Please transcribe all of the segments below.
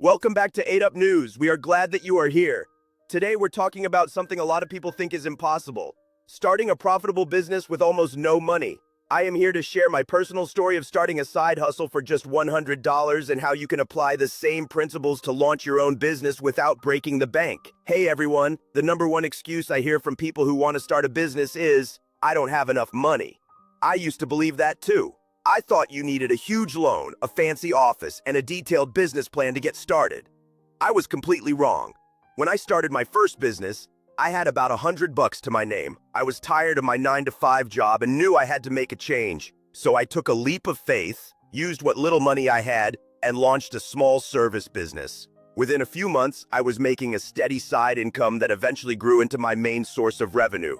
Welcome back to 8 Up News. We are glad that you are here. Today we're talking about something a lot of people think is impossible. Starting a profitable business with almost no money. I am here to share my personal story of starting a side hustle for just $100 and how you can apply the same principles to launch your own business without breaking the bank. Hey everyone, the number one excuse I hear from people who want to start a business is, I don't have enough money. I used to believe that too. I thought you needed a huge loan, a fancy office, and a detailed business plan to get started. I was completely wrong. When I started my first business, I had about $100 to my name. I was tired of my 9-to-5 job and knew I had to make a change. So I took a leap of faith, used what little money I had, and launched a small service business. Within a few months, I was making a steady side income that eventually grew into my main source of revenue.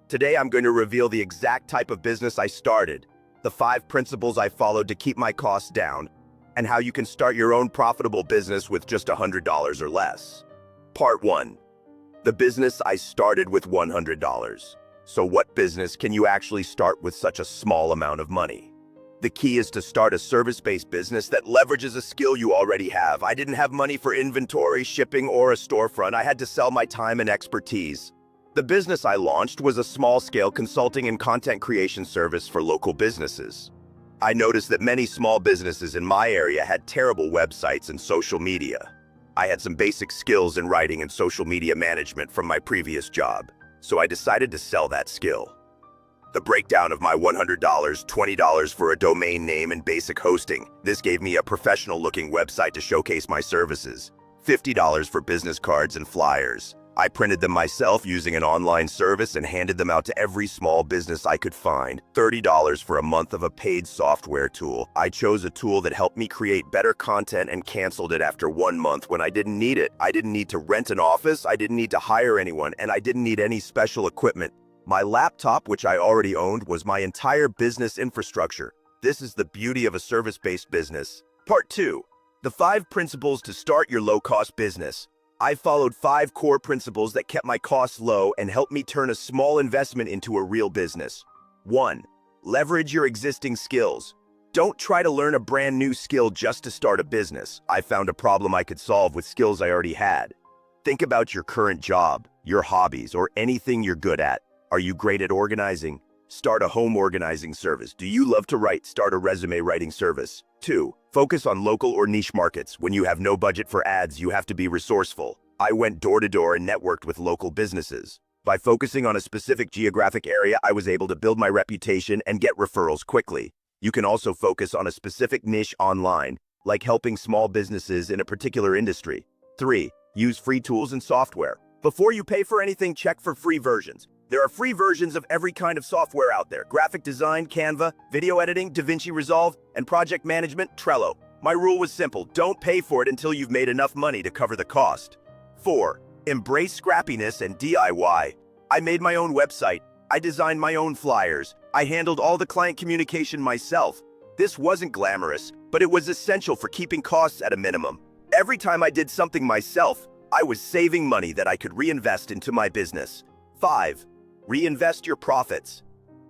Today, I'm going to reveal the exact type of business I started, the 5 principles I followed to keep my costs down, and how you can start your own profitable business with just $100 or less. Part 1. The business I started with $100. So what business can you actually start with such a small amount of money? The key is to start a service-based business that leverages a skill you already have. I didn't have money for inventory, shipping, or a storefront. I had to sell my time and expertise. The business I launched was a small-scale consulting and content creation service for local businesses. I noticed that many small businesses in my area had terrible websites and social media. I had some basic skills in writing and social media management from my previous job, so I decided to sell that skill. The breakdown of my $100, $20 for a domain name and basic hosting. This gave me a professional-looking website to showcase my services. $50 for business cards and flyers. I printed them myself using an online service and handed them out to every small business I could find. $30 for a month of a paid software tool. I chose a tool that helped me create better content and canceled it after 1 month when I didn't need it. I didn't need to rent an office, I didn't need to hire anyone, and I didn't need any special equipment. My laptop, which I already owned, was my entire business infrastructure. This is the beauty of a service-based business. Part 2. The 5 principles to start your low-cost business. I followed 5 core principles that kept my costs low and helped me turn a small investment into a real business. 1. Leverage your existing skills. Don't try to learn a brand new skill just to start a business. I found a problem I could solve with skills I already had. Think about your current job, your hobbies, or anything you're good at. Are you great at organizing? Start a home organizing service. Do you love to write? Start a resume writing service. 2. Focus on local or niche markets. When you have no budget for ads, you have to be resourceful. I went door to door and networked with local businesses. By focusing on a specific geographic area, I was able to build my reputation and get referrals quickly. You can also focus on a specific niche online, like helping small businesses in a particular industry. 3. Use free tools and software. Before you pay for anything, check for free versions. There are free versions of every kind of software out there: graphic design, Canva, video editing, DaVinci Resolve, and project management, Trello. My rule was simple: don't pay for it until you've made enough money to cover the cost. 4. Embrace scrappiness and DIY. I made my own website. I designed my own flyers. I handled all the client communication myself. This wasn't glamorous, but it was essential for keeping costs at a minimum. Every time I did something myself, I was saving money that I could reinvest into my business. 5. Reinvest your profits.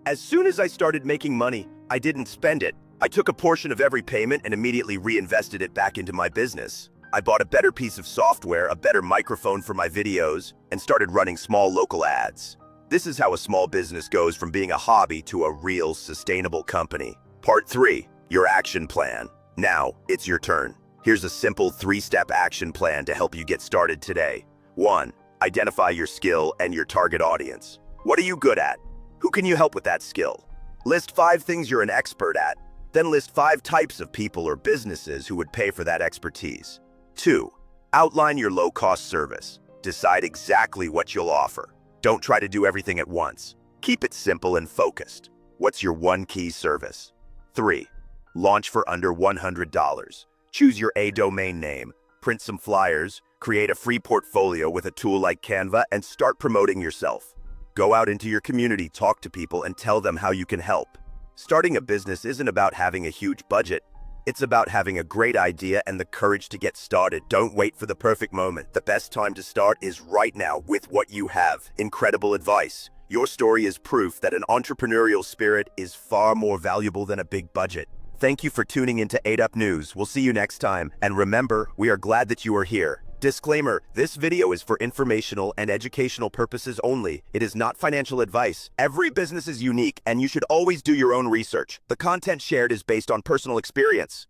As soon as I started making money, I didn't spend it. I took a portion of every payment and immediately reinvested it back into my business. I bought a better piece of software, a better microphone for my videos, and started running small local ads. This is how a small business goes from being a hobby to a real sustainable company. Part 3. Your action plan. Now, it's your turn. Here's a simple 3-step action plan to help you get started today. 1. Identify your skill and your target audience. What are you good at? Who can you help with that skill? List 5 things you're an expert at. Then list 5 types of people or businesses who would pay for that expertise. 2. Outline your low-cost service. Decide exactly what you'll offer. Don't try to do everything at once. Keep it simple and focused. What's your one key service? 3. Launch for under $100. Choose your domain name, print some flyers, create a free portfolio with a tool like Canva, and start promoting yourself. Go out into your community, talk to people, and tell them how you can help. Starting a business isn't about having a huge budget. It's about having a great idea and the courage to get started. Don't wait for the perfect moment. The best time to start is right now with what you have. Incredible advice. Your story is proof that an entrepreneurial spirit is far more valuable than a big budget. Thank you for tuning into 8up News. We'll see you next time. And remember, we are glad that you are here. Disclaimer, this video is for informational and educational purposes only. It is not financial advice. Every business is unique, and you should always do your own research. The content shared is based on personal experience.